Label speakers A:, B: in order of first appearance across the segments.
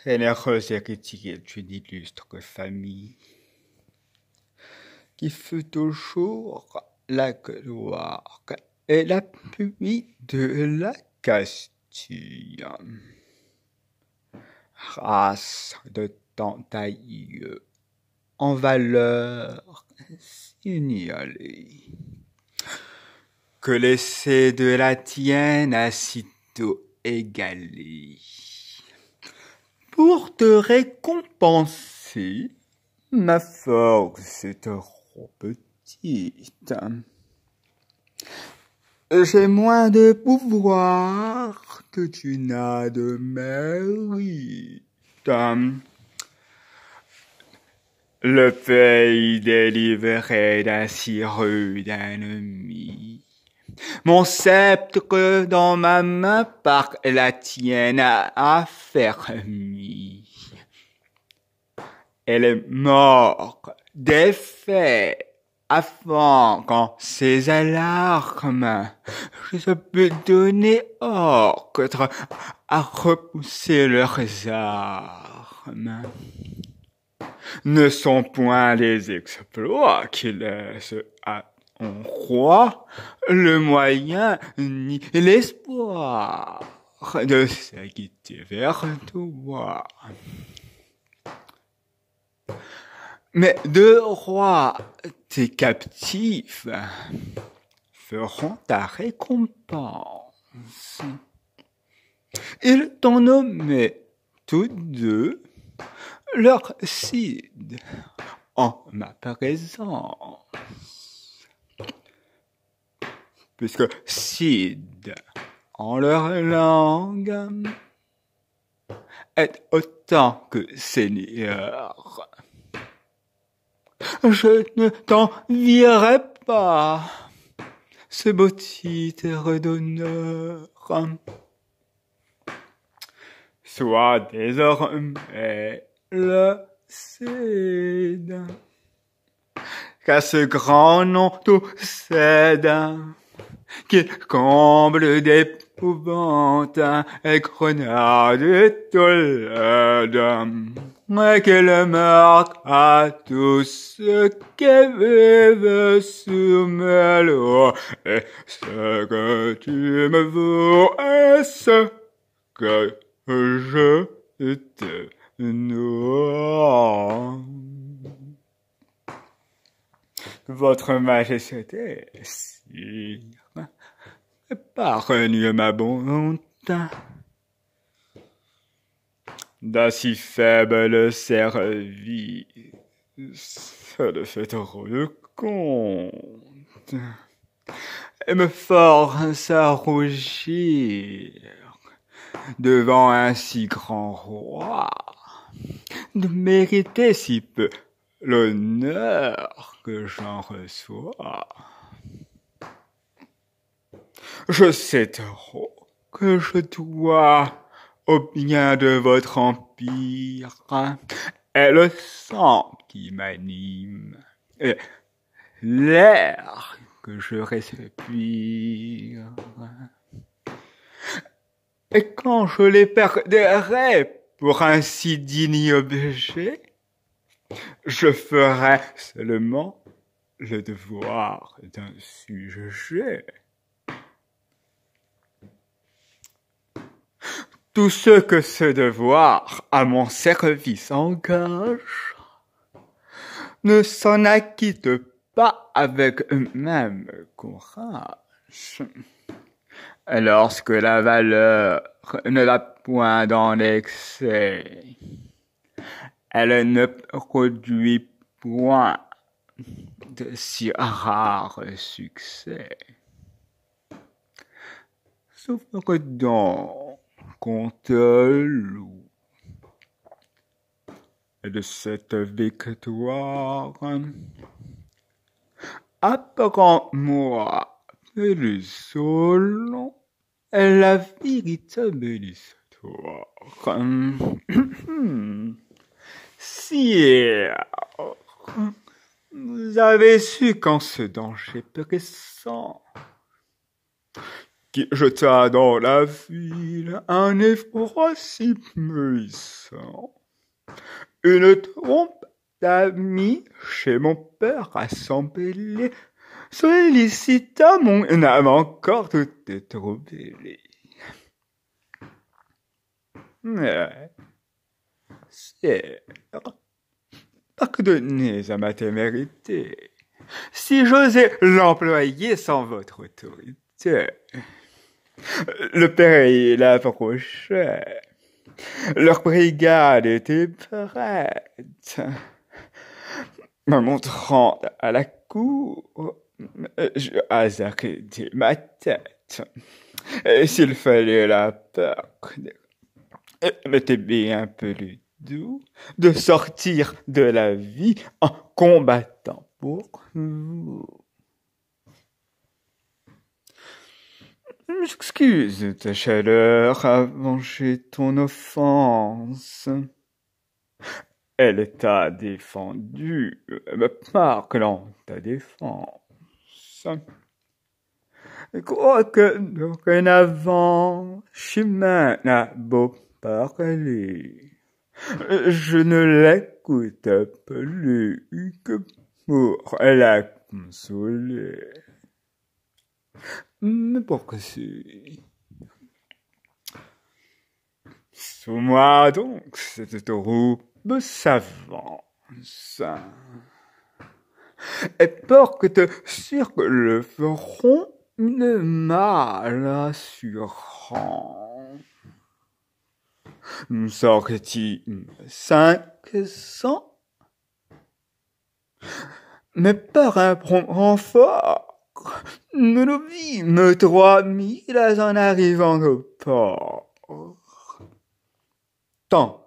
A: généreuse héritier d'une illustre famille, qui fut toujours la gloire et l'appui de la Castille. Race de Tantailleux, en valeur signalée, que l'essai de la tienne a sitôt égalé. Pour te récompenser, ma force est trop petite. J'ai moins de pouvoir que tu n'as de mérite. Le pays délivré d'un si rude ennemi. Mon sceptre dans ma main par la tienne affermi. Elle est morte, défait, avant qu'en ces alarmes, je peux donner ordre à repousser leurs armes. Ne sont point les exploits qui laissent à ton roi le moyen ni l'espoir de s'acquitter vers toi. Mais deux rois, tes captifs, feront ta récompense. Ils t'ont nommé tous deux leur cid en ma présence. Puisque cid, en leur langue, est autant que seigneur. Je ne t'envierai pas ce beau titre d'honneur. Sois désormais le cid, qu'à ce grand nom tout cède, qu'il comble d'épouvante et grenade et Tolède, et qu'il meurtre à tous ceux qui vivent sur mes lois, et ce que tu me vaux est ce que je te noie. Votre Majesté, sire, épargne ma bonté. D'un si faible service, ça ne fait trop de compte, et me force à rougir devant un si grand roi, de mériter si peu l'honneur que j'en reçois. Je sais trop que je dois au bien de votre empire et le sang qui m'anime et l'air que je respire. Et quand je les perdrai pour un si digne objet, je ferai seulement le devoir d'un sujet. Tous ceux que ce devoir à mon service engage ne s'en acquittent pas avec même courage. Lorsque la valeur ne l'a point dans l'excès, elle ne produit point de si rares succès. Souffre donc qu'on te loue de cette victoire. Apprends-moi plus selon la véritable histoire. Sire, vous avez su qu'en ce danger pressant, qui jeta dans la ville un effroi si puissant. Une trompe d'amis chez mon père rassemblés sollicita mon âme encore tout étroublée. Mais, sire, pardonnez à ma témérité, si j'osais l'employer sans votre autorité. Le péril approchait. Leur brigade était prête. Me montrant à la cour, je hasardai ma tête. S'il fallait la perdre, il m'était bien plus doux de sortir de la vie en combattant pour vous. J'excuse ta chaleur à venger ton offense. Elle t'a défendu, me parlant ta défense. Quoique dorénavant, chemin n'a beau parler, je ne l'écoute plus que pour la consoler. Mais poursuis. Sous moi donc cette troupe s'avance et porte sur le front une malle assurant. Nous sortîmes 500, mais par un prompt renfort, nous nous vîmes 3000 en arrivant au port. Tant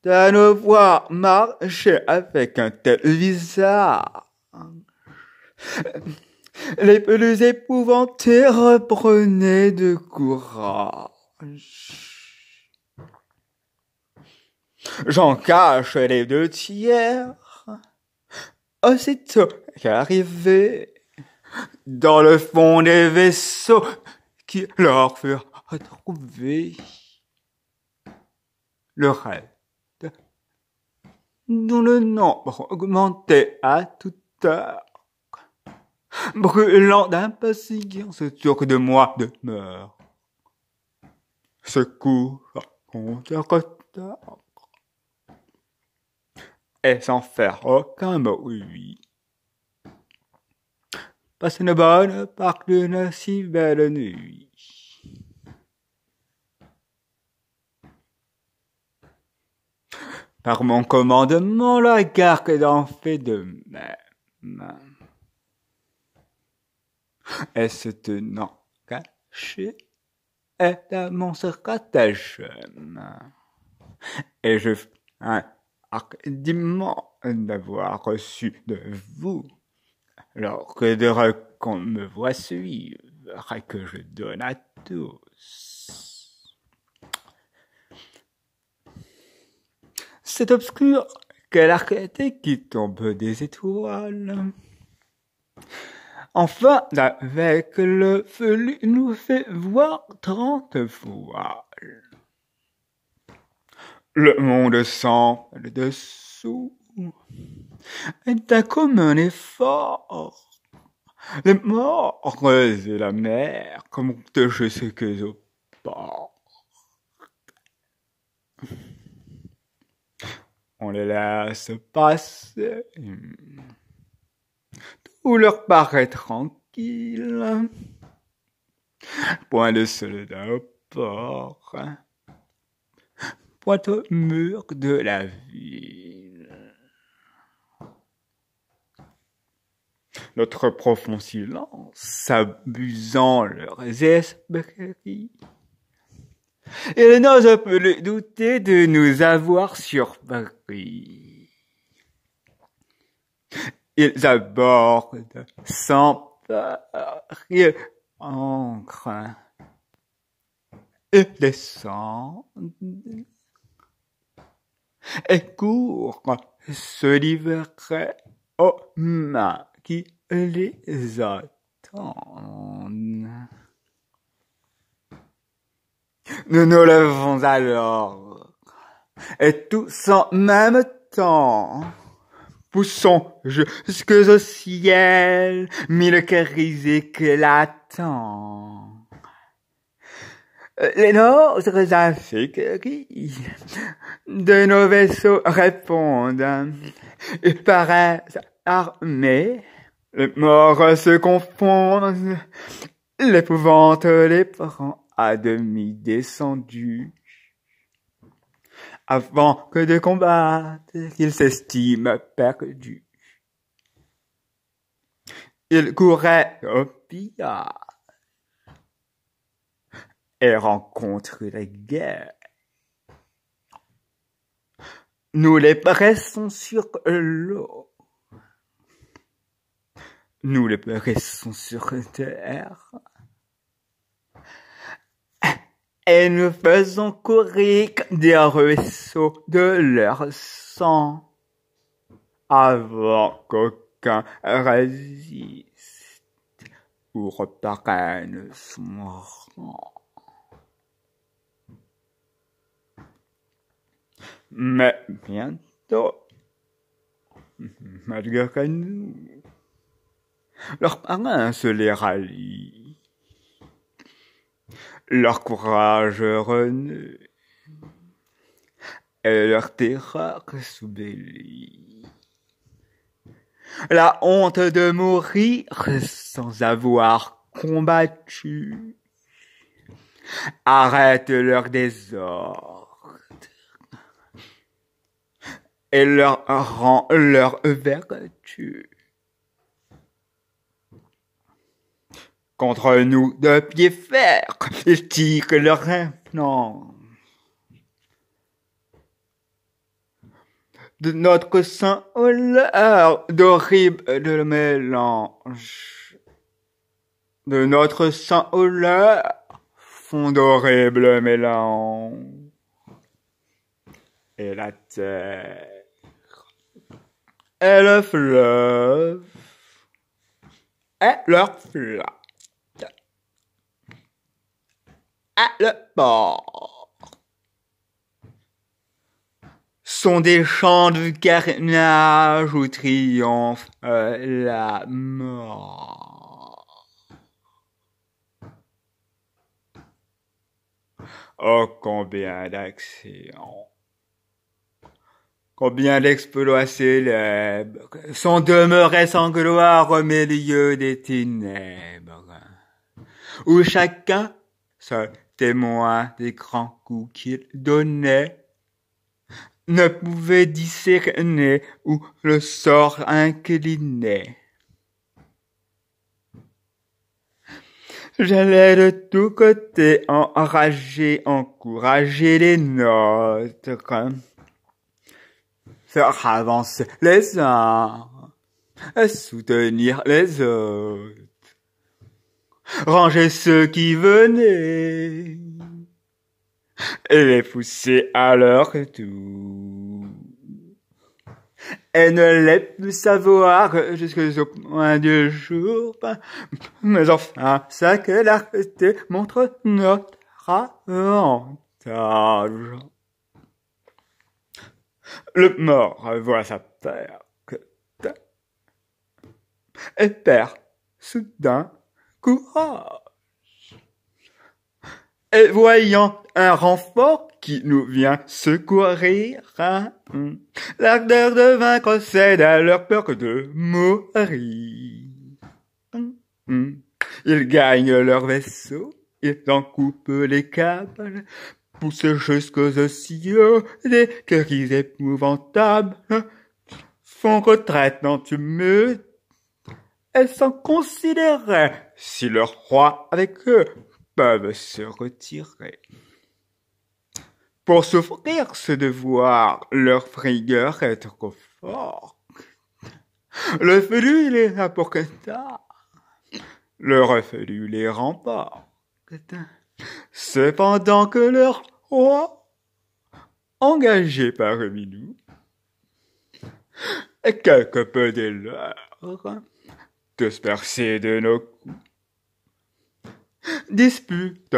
A: à nous voir marcher avec un tel visage, les plus épouvantés reprenaient de courage. J'en cache les 2/3. Aussitôt qu'arrivés dans le fond des vaisseaux qui leur furent retrouvés, le reste, dont le nombre augmentait à toute heure, brûlant d'impatience autour de moi demeure, secours contre retard, et sans faire aucun bruit. Passe une bonne part d'une si belle nuit. Par mon commandement, la garde en fait de même. Et se tenant caché, est à mon stratagème. Et je fais un argument d'avoir reçu de vous l'ordre qu'on me voit suivre et que je donne à tous. C'est obscur que l'archétype qui tombe des étoiles. Enfin, avec le feu nous fait voir 30 voiles. Le monde sans le dessous est un commun effort. Les morts et la mer comme je sais que au port. On les laisse passer. Tout leur paraît tranquille. Point de soldats au port. Point au mur de la ville. Notre profond silence, abusant leurs esprits. Ils n'osent plus douter de nous avoir surpris. Ils abordent sans peur, ils ancrent, ils descendent, et courent se livrer aux mains qui les attendent. Nous nous levons alors, et tous en même temps, poussons jusque au ciel, mille cris éclatants. Les nôtres afféqueries de nos vaisseaux répondent, ils paraissent armés, les morts se confondent, l'épouvante les prend à demi descendus. Avant que de combattre, ils s'estiment perdus. Ils couraient au pillage et rencontrent la guerre. Nous les pressons sur l'eau. Nous les pressons sur terre. Et nous faisons courir des ruisseaux de leur sang avant qu'aucun résiste ou reprenne son rang. Mais bientôt, malgré nous, leurs parrains se les rallient. Leur courage renaît et leur terreur s'oublie. La honte de mourir sans avoir combattu arrête leur désordre et leur rend leur vertu. Contre nous de pied ferme, ils tirent leur influence. De notre sang au leur, d'horribles mélanges. De notre sang au leur, font d'horribles mélanges. Et la terre, et le fleuve, et leur flamme. À le port sont des champs de carnage où triomphe la mort. Oh, combien d'accidents, combien d'exploits célèbres sont demeurés sans gloire au milieu des ténèbres, où chacun, seul témoin des grands coups qu'il donnait, ne pouvait discerner où le sort inclinait. J'allais de tous côtés enrager, encourager les nôtres, faire avancer les uns, soutenir les autres, ranger ceux qui venaient et les pousser à leur tour, et ne les plus savoir jusqu'au point du jour. Mais enfin, sa clarté montre notre avantage. Le mort voit sa perte et perd soudain courage. Et voyant un renfort qui nous vient secourir, l'ardeur de vaincre cède à leur peur de mourir. Ils gagnent leur vaisseau, ils en coupent les câbles, poussent jusqu'aux cieux des cris épouvantables, font retraite dans tumulte, et sans considérer si leur roi avec eux peuvent se retirer. Pour souffrir ce devoir, leur frayeur est trop forte. Le feu les apporta, le refelu les remporte. Cependant que leur roi, engagé parmi nous, est quelque peu des leurs, dispersés de nos coups, dispute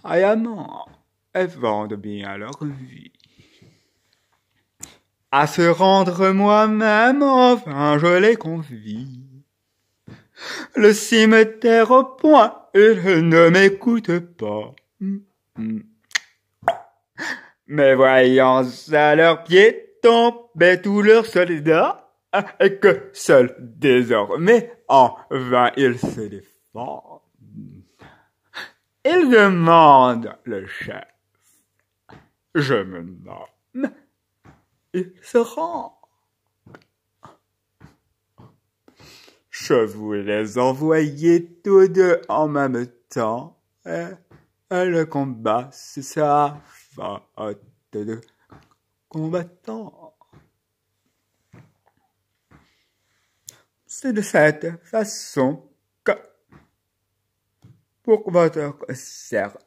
A: vaillamment et vendent bien leur vie. À se rendre moi-même, enfin je les convie. Le cimetière au point, ils ne m'écoutent pas. Mais voyant à leurs pieds tomber tous leurs soldats, et que seuls désormais en vain ils se défendent, ils demandent le chef. Je me nomme, il se rend. Je vous les envoyer tous deux en même temps, et le combat, c'est sa faute de combattant. C'est de cette façon que, pour votre service,